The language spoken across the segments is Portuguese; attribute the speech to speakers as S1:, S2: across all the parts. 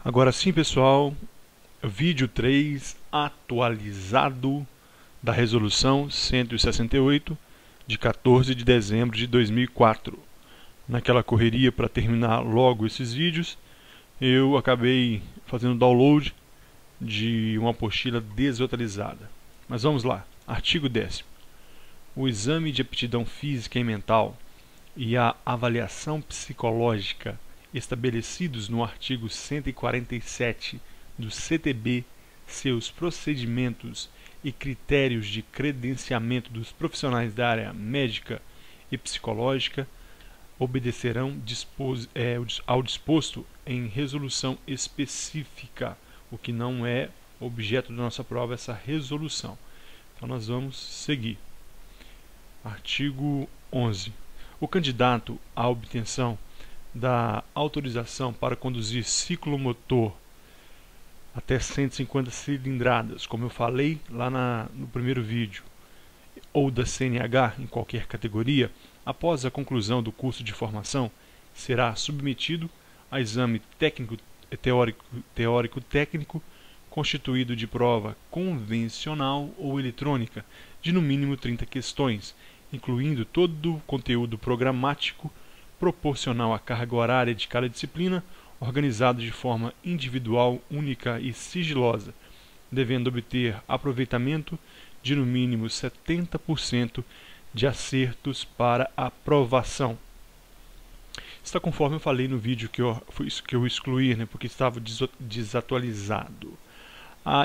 S1: Agora sim, pessoal, vídeo 3 atualizado da resolução 168 de 14 de dezembro de 2004. Naquela correria para terminar logo esses vídeos, eu acabei fazendo download de uma apostila desatualizada. Mas vamos lá, artigo 10º. O exame de aptidão física e mental e a avaliação psicológica estabelecidos no artigo 147 do CTB, seus procedimentos e critérios de credenciamento dos profissionais da área médica e psicológica obedecerão ao disposto em resolução específica, o que não é objeto da nossa prova, essa resolução. Então nós vamos seguir. Artigo 11. O candidato à obtenção da autorização para conduzir ciclomotor até 150 cilindradas, como eu falei lá no primeiro vídeo, ou da CNH em qualquer categoria, após a conclusão do curso de formação, será submetido a exame teórico-técnico constituído de prova convencional ou eletrônica de no mínimo 30 questões, incluindo todo o conteúdo programático proporcional à carga horária de cada disciplina, organizado de forma individual, única e sigilosa, devendo obter aproveitamento de no mínimo 70% de acertos para aprovação. Está conforme eu falei no vídeo que eu excluí, porque estava desatualizado.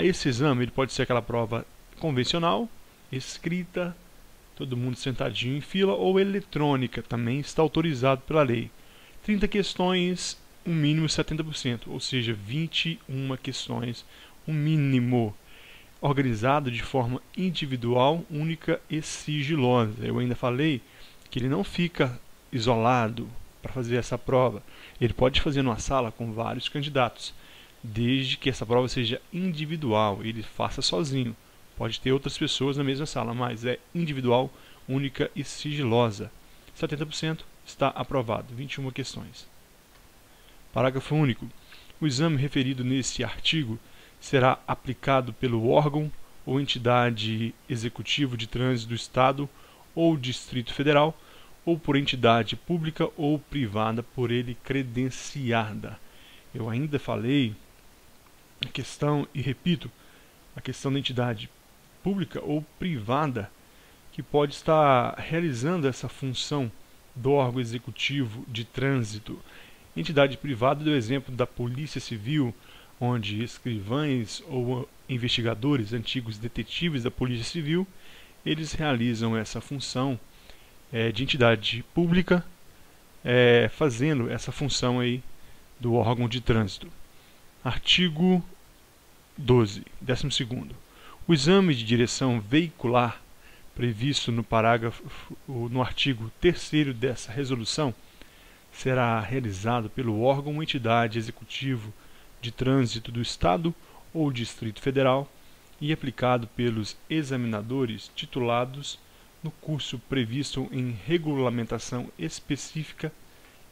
S1: Esse exame ele pode ser aquela prova convencional, escrita, todo mundo sentadinho em fila, ou eletrônica, também está autorizado pela lei. 30 questões, um mínimo 70%, ou seja, 21 questões, um mínimo, organizado de forma individual, única e sigilosa. Eu ainda falei que ele não fica isolado para fazer essa prova. Ele pode fazer numa sala com vários candidatos, desde que essa prova seja individual, ele faça sozinho. Pode ter outras pessoas na mesma sala, mas é individual, única e sigilosa. 70% está aprovado, 21 questões. Parágrafo único. O exame referido neste artigo será aplicado pelo órgão ou entidade executivo de trânsito do Estado ou Distrito Federal, ou por entidade pública ou privada por ele credenciada. Eu ainda falei a questão, e repito, a questão da entidade pública ou privada que pode estar realizando essa função do órgão executivo de trânsito. Entidade privada, do exemplo da Polícia Civil, onde escrivães ou investigadores, antigos detetives da Polícia Civil, eles realizam essa função de entidade pública, fazendo essa função aí do órgão de trânsito. Artigo 12, 12º. O exame de direção veicular previsto no artigo 3º dessa resolução será realizado pelo órgão ou entidade executivo de trânsito do Estado ou Distrito Federal e aplicado pelos examinadores titulados no curso previsto em regulamentação específica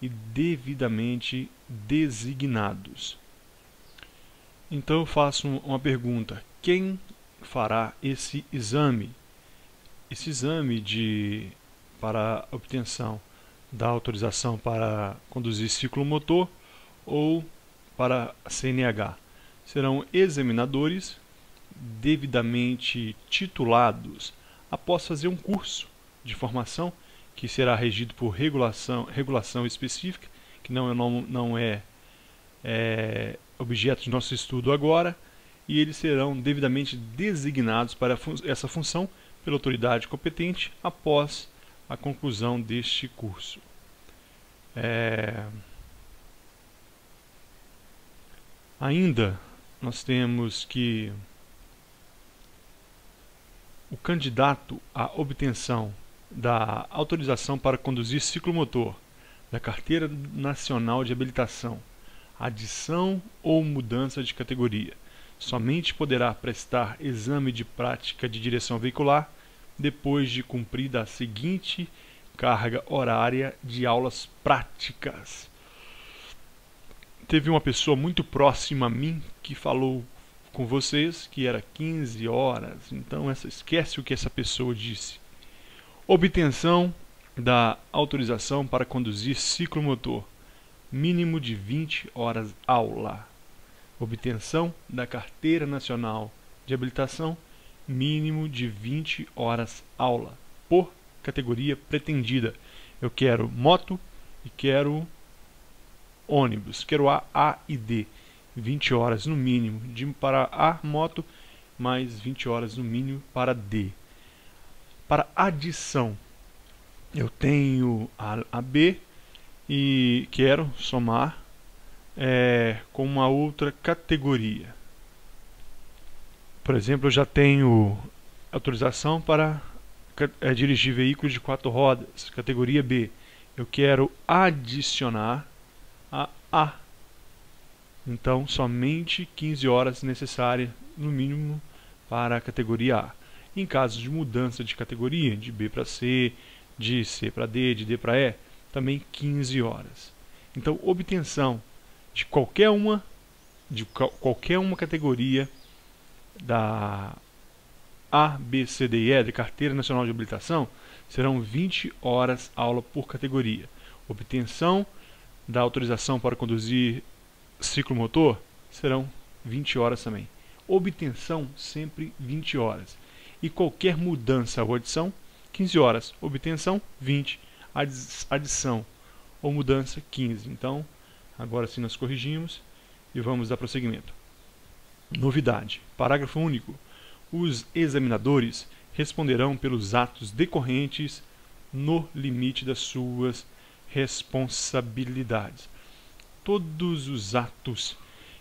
S1: e devidamente designados. Então eu faço uma pergunta: quem fará esse exame? Esse exame para obtenção da autorização para conduzir ciclomotor ou para a CNH serão examinadores devidamente titulados após fazer um curso de formação que será regido por regulação específica, que não é objeto de nosso estudo agora, e eles serão devidamente designados para essa função pela autoridade competente após a conclusão deste curso. Ainda nós temos que o candidato à obtenção da autorização para conduzir ciclomotor da Carteira Nacional de Habilitação, adição ou mudança de categoria, somente poderá prestar exame de prática de direção veicular depois de cumprida a seguinte carga horária de aulas práticas: teve uma pessoa muito próxima a mim que falou com vocês que era 15 horas. Então esquece o que essa pessoa disse. Obtenção da autorização para conduzir ciclomotor, mínimo de 20 horas aula. Obtenção da carteira nacional de habilitação, mínimo de 20 horas aula, por categoria pretendida. Eu quero moto e quero ônibus, quero A e D, 20 horas no mínimo para A, moto, mais 20 horas no mínimo para D. Para adição, eu tenho a B e quero somar com uma outra categoria. Por exemplo, eu já tenho autorização para dirigir veículos de 4 rodas, categoria B. Eu quero adicionar a A. Então, somente 15 horas necessárias, no mínimo, para a categoria A. Em caso de mudança de categoria, de B para C, de C para D, de D para E, também 15 horas. Então, obtenção de qualquer uma categoria da A, B, C, D e E, de Carteira Nacional de Habilitação, serão 20 horas aula por categoria. Obtenção da autorização para conduzir ciclomotor serão 20 horas também. Obtenção sempre 20 horas. E qualquer mudança ou adição, 15 horas. Obtenção, 20. Adição ou mudança, 15. Então, agora sim nós corrigimos e vamos dar prosseguimento. Novidade. Parágrafo único. Os examinadores responderão pelos atos decorrentes no limite das suas responsabilidades. Todos os atos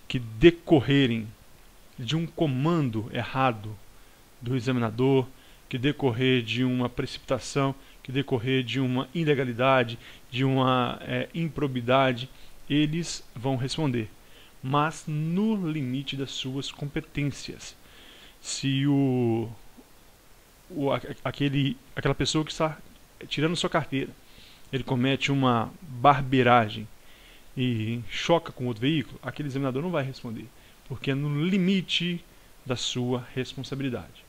S1: que decorrerem de um comando errado do examinador, que decorrer de uma precipitação, que decorrer de uma ilegalidade, de uma improbidade, eles vão responder, mas no limite das suas competências. Se aquela pessoa que está tirando sua carteira, ele comete uma barbeiragem e choca com outro veículo, aquele examinador não vai responder, porque é no limite da sua responsabilidade.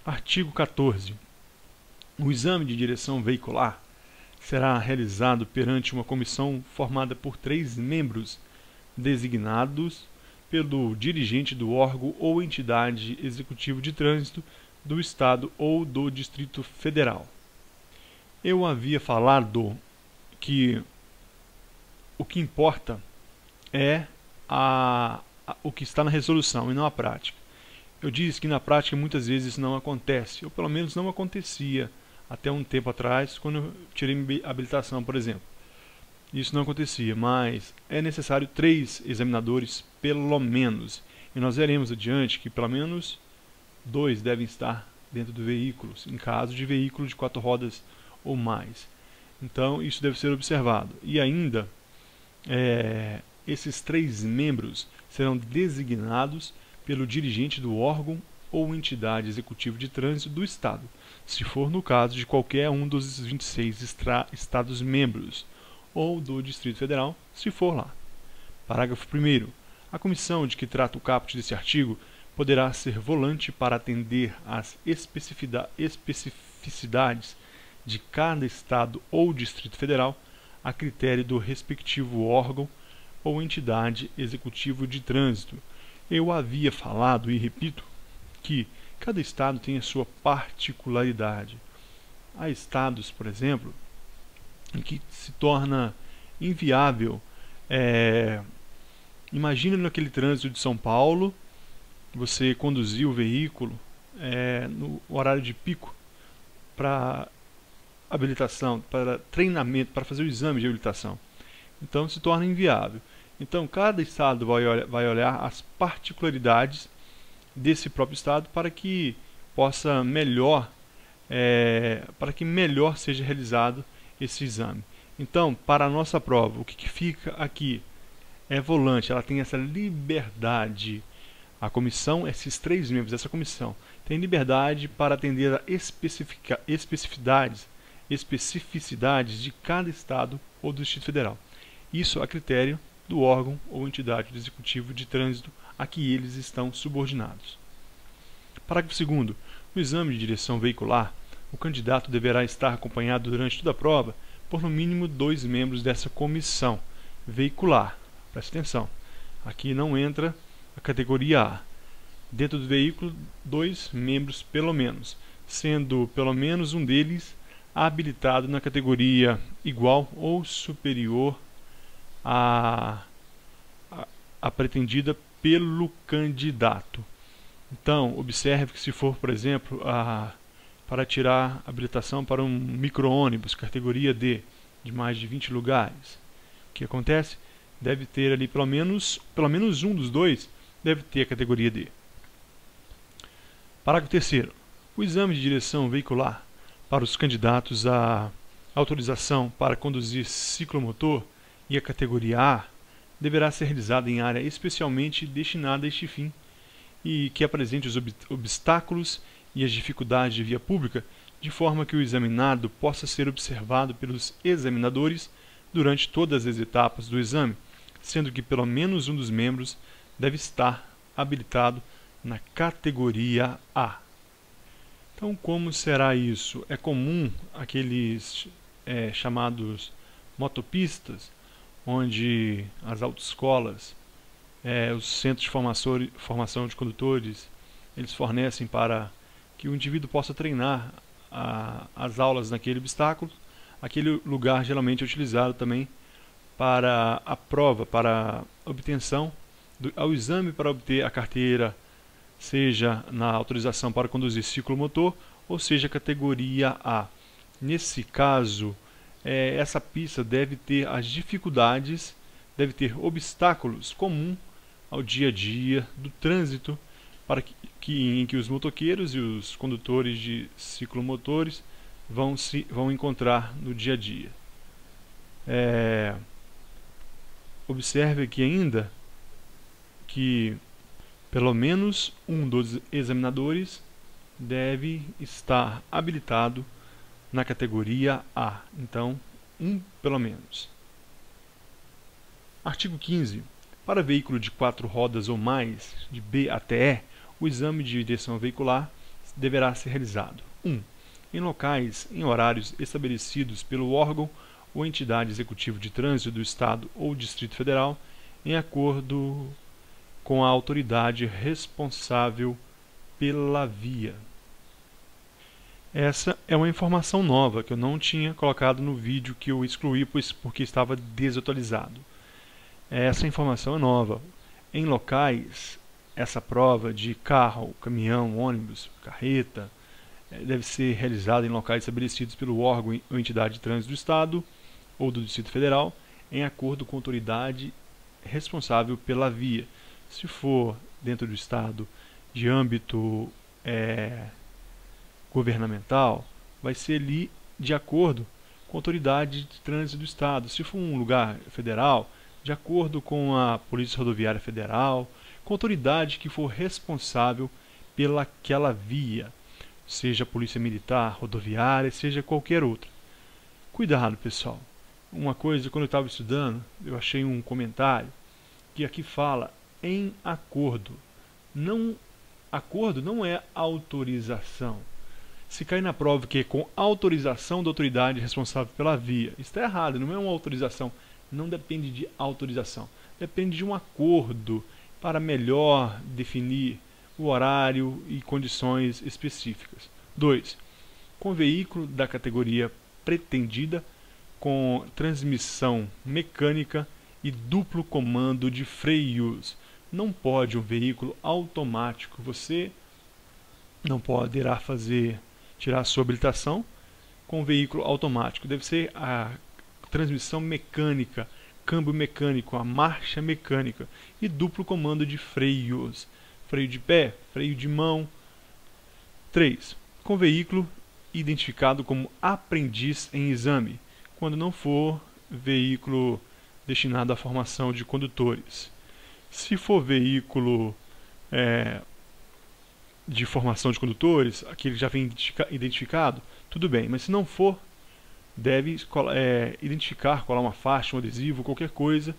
S1: Artigo 14. O exame de direção veicular será realizado perante uma comissão formada por 3 membros designados pelo dirigente do órgão ou entidade executivo de trânsito do Estado ou do Distrito Federal. Eu havia falado que o que importa é o que está na resolução e não a prática. Eu disse que na prática muitas vezes não acontece, ou pelo menos não acontecia até um tempo atrás, quando eu tirei minha habilitação, por exemplo. Isso não acontecia, mas é necessário 3 examinadores, pelo menos. E nós veremos adiante que pelo menos 2 devem estar dentro do veículo, em caso de veículo de 4 rodas ou mais. Então, isso deve ser observado. E ainda, esses 3 membros serão designados pelo dirigente do órgão ou entidade executiva de trânsito do Estado, se for no caso de qualquer um dos 26 Estados-membros, ou do Distrito Federal, se for lá. Parágrafo 1º. A comissão de que trata o caput desse artigo poderá ser volante para atender às especificidades de cada Estado ou Distrito Federal, a critério do respectivo órgão ou entidade executivo de trânsito. Eu havia falado e repito que cada Estado tem a sua particularidade. Há Estados, por exemplo, em que se torna inviável. Imagina naquele trânsito de São Paulo, você conduzir o veículo no horário de pico para habilitação, para treinamento, para fazer o exame de habilitação. Então se torna inviável. Então cada Estado vai olhar as particularidades desse próprio Estado para que possa melhor seja realizado esse exame. Então, para a nossa prova, o que fica aqui é volante, ela tem essa liberdade. A comissão, esses 3 membros dessa comissão, tem liberdade para atender a especificidades de cada Estado ou do Distrito Federal. Isso a critério do órgão ou entidade do executivo de trânsito a que eles estão subordinados. Parágrafo 2º. No exame de direção veicular, o candidato deverá estar acompanhado durante toda a prova por no mínimo 2 membros dessa comissão veicular. Preste atenção, aqui não entra a categoria A. Dentro do veículo, 2 membros pelo menos, sendo pelo menos um deles habilitado na categoria igual ou superior à pretendida pelo candidato. Então, observe que se for, por exemplo, para tirar habilitação para um micro-ônibus, categoria D, de mais de 20 lugares, o que acontece? Deve ter ali pelo menos um dos dois deve ter a categoria D. Parágrafo 3º. O exame de direção veicular para os candidatos à autorização para conduzir ciclomotor e a categoria A deverá ser realizado em área especialmente destinada a este fim e que apresente os obstáculos e as dificuldades de via pública, de forma que o examinado possa ser observado pelos examinadores durante todas as etapas do exame, sendo que pelo menos um dos membros deve estar habilitado na categoria A. Então, como será isso? É comum aqueles chamados motopistas, onde as autoescolas, os centros de formação de condutores, eles fornecem para que o indivíduo possa treinar as aulas naquele obstáculo. Aquele lugar geralmente é utilizado também para a prova, para a obtenção, ao exame para obter a carteira, seja na autorização para conduzir ciclomotor, ou seja, categoria A. Nesse caso, essa pista deve ter as dificuldades, deve ter obstáculos comuns ao dia a dia do trânsito, para em que os motoqueiros e os condutores de ciclomotores vão encontrar no dia a dia. Observe aqui ainda que pelo menos um dos examinadores deve estar habilitado na categoria A. Então, um pelo menos. Artigo 15. Para veículo de 4 rodas ou mais, de B até E, o exame de direção veicular deverá ser realizado: 1. Em locais em horários estabelecidos pelo órgão ou entidade executiva de trânsito do Estado ou Distrito Federal, em acordo com a autoridade responsável pela via. Essa é uma informação nova que eu não tinha colocado no vídeo, que eu excluí porque estava desatualizado. Essa informação é nova. Em locais, essa prova de carro, caminhão, ônibus, carreta, deve ser realizada em locais estabelecidos pelo órgão ou entidade de trânsito do Estado ou do Distrito Federal, em acordo com a autoridade responsável pela via. Se for dentro do Estado de âmbito governamental, vai ser ali de acordo com a autoridade de trânsito do Estado. Se for um lugar federal, de acordo com a Polícia Rodoviária Federal, com a autoridade que for responsável pelaquela via, seja a Polícia Militar, Rodoviária, seja qualquer outra. Cuidado, pessoal. Uma coisa, quando eu estava estudando, eu achei um comentário que aqui fala em acordo. Acordo não é autorização. Se cair na prova que é com autorização da autoridade responsável pela via, isso está errado, não é uma autorização. Não depende de autorização. Depende de um acordo para melhor definir o horário e condições específicas. 2. Com veículo da categoria pretendida, com transmissão mecânica e duplo comando de freios. Não pode um veículo automático. Você não poderá tirar a sua habilitação com veículo automático. Deve ser a transmissão mecânica, câmbio mecânico, a marcha mecânica e duplo comando de freios. Freio de pé, freio de mão. 3. Com veículo identificado como aprendiz em exame, quando não for veículo destinado à formação de condutores. Se for veículo de formação de condutores, aquele já vem identificado, tudo bem, mas se não for, deve identificar, colar uma faixa, um adesivo, qualquer coisa,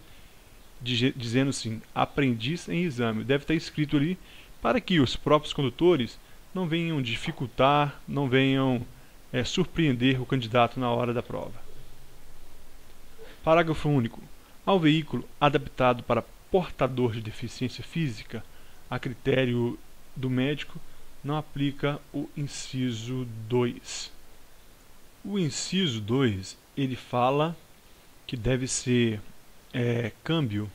S1: dizendo assim, aprendiz em exame. Deve estar escrito ali para que os próprios condutores não venham dificultar, não venham surpreender o candidato na hora da prova. Parágrafo único. Ao veículo adaptado para portador de deficiência física, a critério do médico, não aplica o inciso 2. O inciso 2, ele fala que deve ser câmbio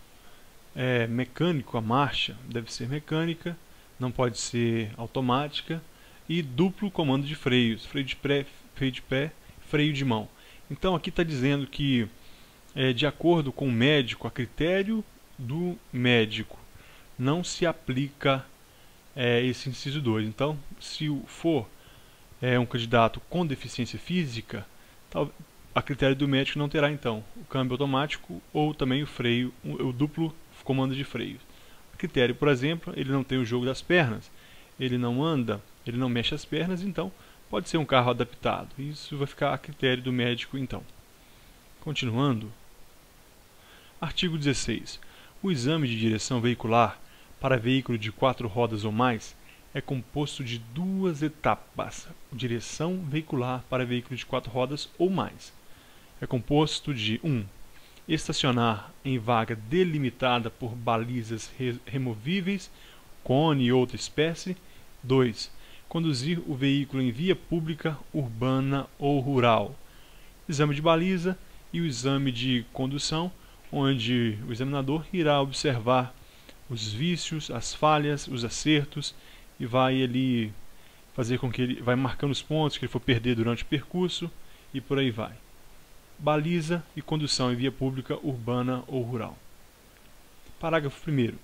S1: mecânico, a marcha deve ser mecânica, não pode ser automática, e duplo comando de freios, freio de pé, freio de mão. Então aqui está dizendo que de acordo com o médico, a critério do médico, não se aplica esse inciso 2. Então, se for um candidato com deficiência física, a critério do médico não terá então o câmbio automático ou também o freio, o duplo comando de freio. A critério, por exemplo, ele não tem o jogo das pernas, ele não anda, ele não mexe as pernas, então pode ser um carro adaptado. Isso vai ficar a critério do médico então. Continuando. Artigo 16. O exame de direção veicular para veículo de 4 rodas ou mais é composto de 2 etapas. Direção veicular para veículo de 4 rodas ou mais. É composto de 1. Estacionar em vaga delimitada por balizas removíveis, cone e outra espécie. 2. Conduzir o veículo em via pública, urbana ou rural. Exame de baliza e o exame de condução, onde o examinador irá observar os vícios, as falhas, os acertos e vai ali fazer com que ele vai marcando os pontos que ele for perder durante o percurso e por aí vai. Baliza e condução em via pública, urbana ou rural. Parágrafo 1º.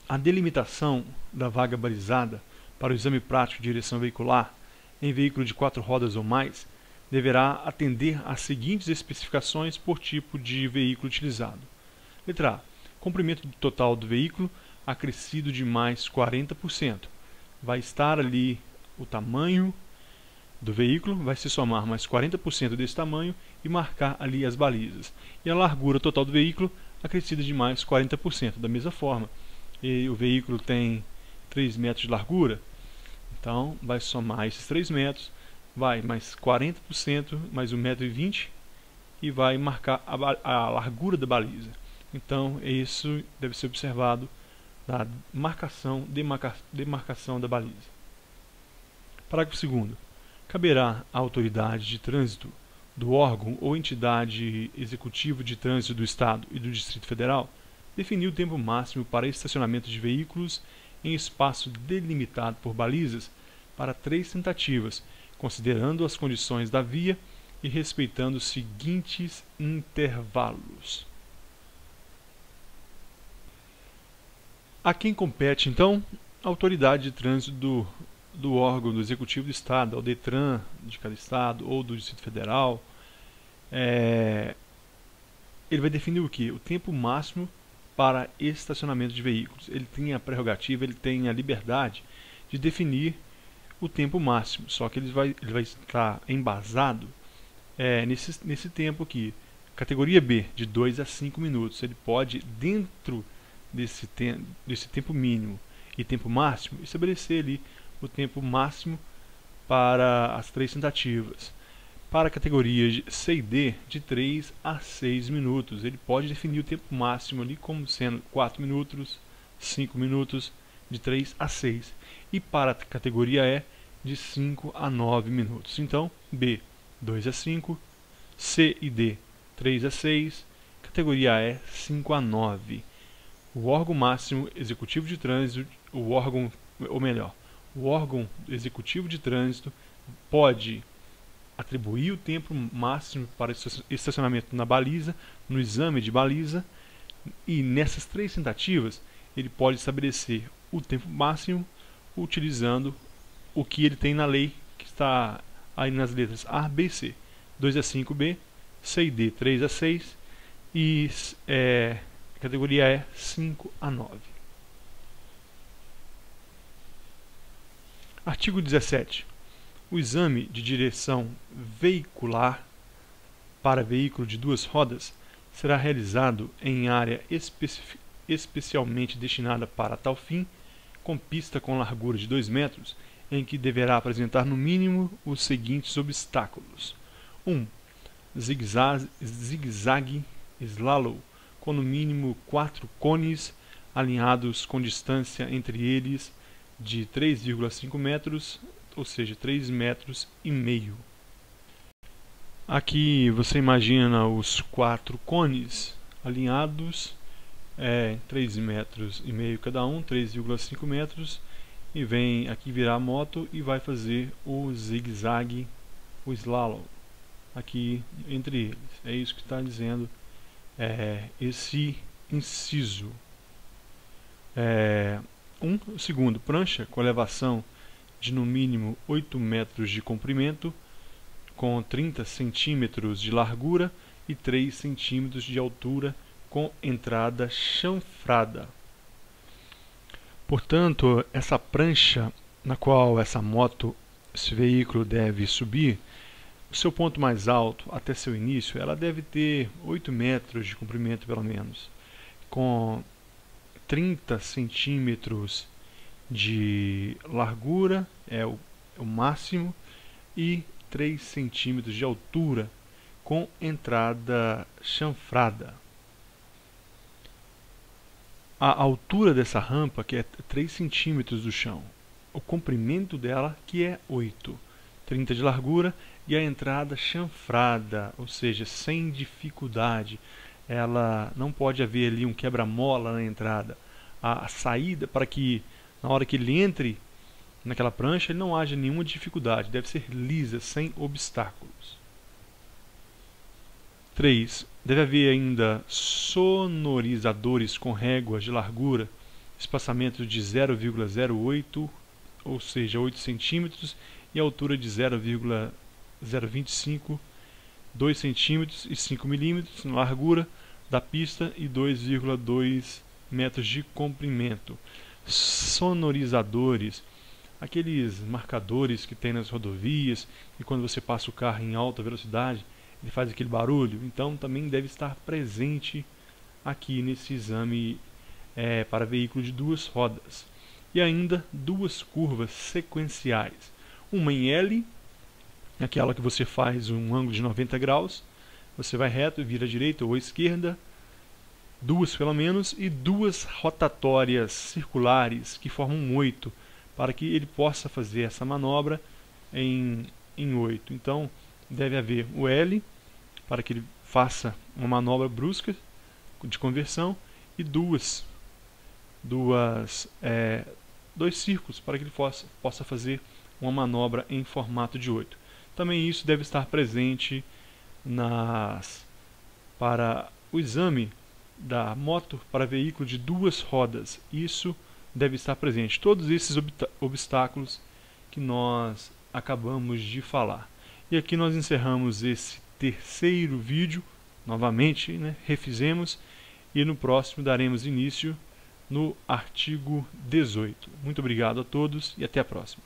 S1: A delimitação da vaga balizada para o exame prático de direção veicular em veículo de 4 rodas ou mais deverá atender às seguintes especificações por tipo de veículo utilizado. Letra A. Comprimento total do veículo acrescido de mais 40%. Vai estar ali o tamanho do veículo, vai se somar mais 40% desse tamanho e marcar ali as balizas. E a largura total do veículo acrescida de mais 40%. Da mesma forma, o veículo tem 3 metros de largura, então vai somar esses 3 metros, vai mais 40%, mais 1,20 m e vai marcar a largura da baliza. Então, isso deve ser observado na demarcação da baliza. Parágrafo 2º. Caberá à autoridade de trânsito do órgão ou entidade executivo de trânsito do Estado e do Distrito Federal definir o tempo máximo para estacionamento de veículos em espaço delimitado por balizas para 3 tentativas, considerando as condições da via e respeitando os seguintes intervalos. A quem compete, então, a autoridade de trânsito do órgão do Executivo do Estado, ao DETRAN de cada Estado ou do Distrito Federal. Ele vai definir o quê? O tempo máximo para estacionamento de veículos. Ele tem a prerrogativa, ele tem a liberdade de definir o tempo máximo, só que ele vai estar embasado nesse tempo aqui. Categoria B, de 2 a 5 minutos. Ele pode, dentro desse tempo mínimo e tempo máximo, estabelecer ali o tempo máximo para as 3 tentativas. Para a categoria C e D, de 3 a 6 minutos. Ele pode definir o tempo máximo ali como sendo 4 minutos, 5 minutos, de 3 a 6. E para a categoria E, de 5 a 9 minutos. Então, B, 2 a 5, C e D, 3 a 6, categoria E, 5 a 9. O órgão máximo executivo de trânsito, o órgão executivo de trânsito pode atribuir o tempo máximo para estacionamento na baliza, no exame de baliza, e nessas 3 tentativas ele pode estabelecer o tempo máximo utilizando o que ele tem na lei, que está aí nas letras A, B e C. 2 a 5B, C e D 3 a 6 e categoria E 5 a 9. Artigo 17. O exame de direção veicular para veículo de 2 rodas será realizado em área especialmente destinada para tal fim, com pista com largura de 2 metros, em que deverá apresentar no mínimo os seguintes obstáculos: 1. Zigue-zague slalom, com no mínimo 4 cones alinhados com distância entre eles de 3,5 metros, ou seja, 3,5 metros. Aqui você imagina os 4 cones alinhados, 3,5 metros cada um, 3,5 metros, e vem aqui virar a moto e vai fazer o zigue-zague, o slalom, aqui entre eles. É isso que está dizendo esse inciso. O segundo, prancha com elevação de no mínimo 8 metros de comprimento, com 30 centímetros de largura e 3 centímetros de altura, com entrada chanfrada. Portanto, essa prancha na qual essa moto, esse veículo deve subir, o seu ponto mais alto até seu início, ela deve ter 8 metros de comprimento pelo menos, com 30 centímetros de largura, é o máximo, e 3 centímetros de altura, com entrada chanfrada. A altura dessa rampa, que é 3 centímetros do chão, o comprimento dela, que é 8, 30 de largura, e a entrada chanfrada, ou seja, sem dificuldade. Ela não pode haver ali um quebra-mola na entrada. A saída, para que na hora que ele entre naquela prancha, ele não haja nenhuma dificuldade, deve ser lisa, sem obstáculos. 3. Deve haver ainda sonorizadores com réguas de largura, espaçamento de 0,08, ou seja, 8 centímetros, e altura de 0,025, 2 centímetros e 5 milímetros na largura da pista e 2,2 metros de comprimento. Sonorizadores, aqueles marcadores que tem nas rodovias, e quando você passa o carro em alta velocidade, ele faz aquele barulho, então também deve estar presente aqui nesse exame para veículo de 2 rodas. E ainda 2 curvas sequenciais, uma em L, aquela que você faz um ângulo de 90 graus, você vai reto e vira à direita ou à esquerda, 2 pelo menos, e 2 rotatórias circulares que formam um 8, para que ele possa fazer essa manobra em 8. Então deve haver o L, para que ele faça uma manobra brusca de conversão, e 2 círculos, para que ele possa fazer uma manobra em formato de 8. Também isso deve estar presente para o exame da moto para veículo de 2 rodas. Isso deve estar presente. Todos esses obstáculos que nós acabamos de falar. E aqui nós encerramos esse terceiro vídeo. Novamente, refizemos. E no próximo daremos início no artigo 18. Muito obrigado a todos e até a próxima.